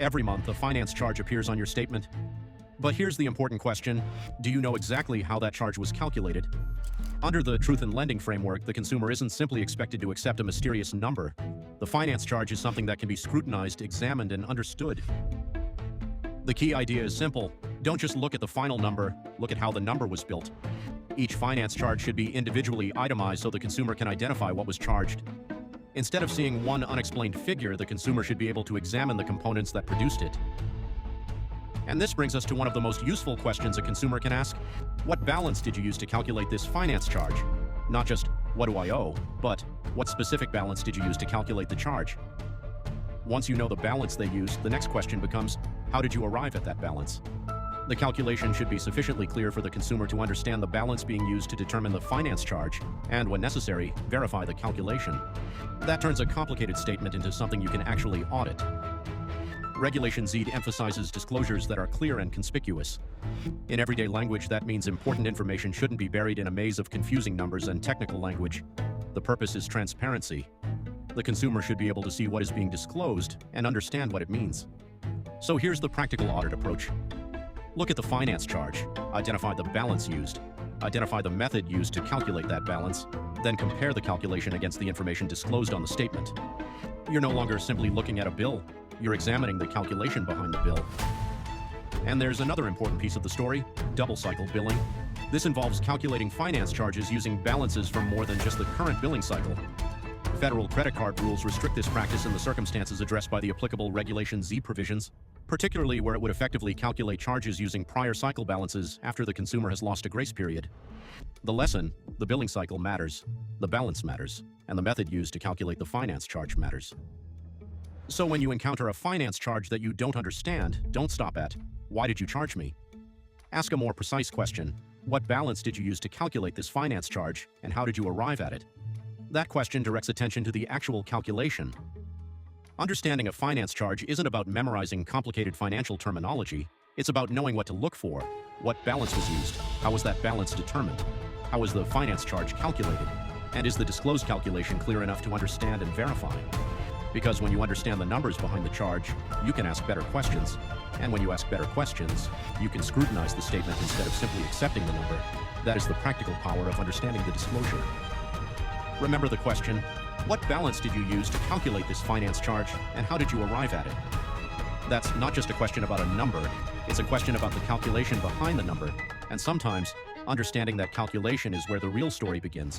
Every month, a finance charge appears on your statement. But here's the important question. Do you know exactly how that charge was calculated? Under the truth in lending framework, the consumer isn't simply expected to accept a mysterious number. The finance charge is something that can be scrutinized, examined, and understood. The key idea is simple. Don't just look at the final number, look at how the number was built. Each finance charge should be individually itemized so the consumer can identify what was charged. Instead of seeing one unexplained figure, the consumer should be able to examine the components that produced it. And this brings us to one of the most useful questions a consumer can ask. What balance did you use to calculate this finance charge? Not just, what do I owe, but what specific balance did you use to calculate the charge? Once you know the balance they used, the next question becomes, how did you arrive at that balance? The calculation should be sufficiently clear for the consumer to understand the balance being used to determine the finance charge, and when necessary, verify the calculation. That turns a complicated statement into something you can actually audit. Regulation Z emphasizes disclosures that are clear and conspicuous. In everyday language, that means important information shouldn't be buried in a maze of confusing numbers and technical language. The purpose is transparency. The consumer should be able to see what is being disclosed and understand what it means. So here's the practical audit approach. Look at the finance charge, identify the balance used, identify the method used to calculate that balance, then compare the calculation against the information disclosed on the statement. You're no longer simply looking at a bill, you're examining the calculation behind the bill. And there's another important piece of the story, double cycle billing. This involves calculating finance charges using balances from more than just the current billing cycle. Federal credit card rules restrict this practice in the circumstances addressed by the applicable Regulation Z provisions, particularly where it would effectively calculate charges using prior cycle balances after the consumer has lost a grace period. The lesson, the billing cycle matters, the balance matters, and the method used to calculate the finance charge matters. So when you encounter a finance charge that you don't understand, don't stop at, why did you charge me? Ask a more precise question. What balance did you use to calculate this finance charge, and how did you arrive at it? That question directs attention to the actual calculation. Understanding a finance charge isn't about memorizing complicated financial terminology. It's about knowing what to look for. What balance was used? How was that balance determined? How was the finance charge calculated? And is the disclosed calculation clear enough to understand and verify? Because when you understand the numbers behind the charge, you can ask better questions. And when you ask better questions, you can scrutinize the statement instead of simply accepting the number. That is the practical power of understanding the disclosure. Remember the question, what balance did you use to calculate this finance charge, and how did you arrive at it? That's not just a question about a number, it's a question about the calculation behind the number, and sometimes, understanding that calculation is where the real story begins.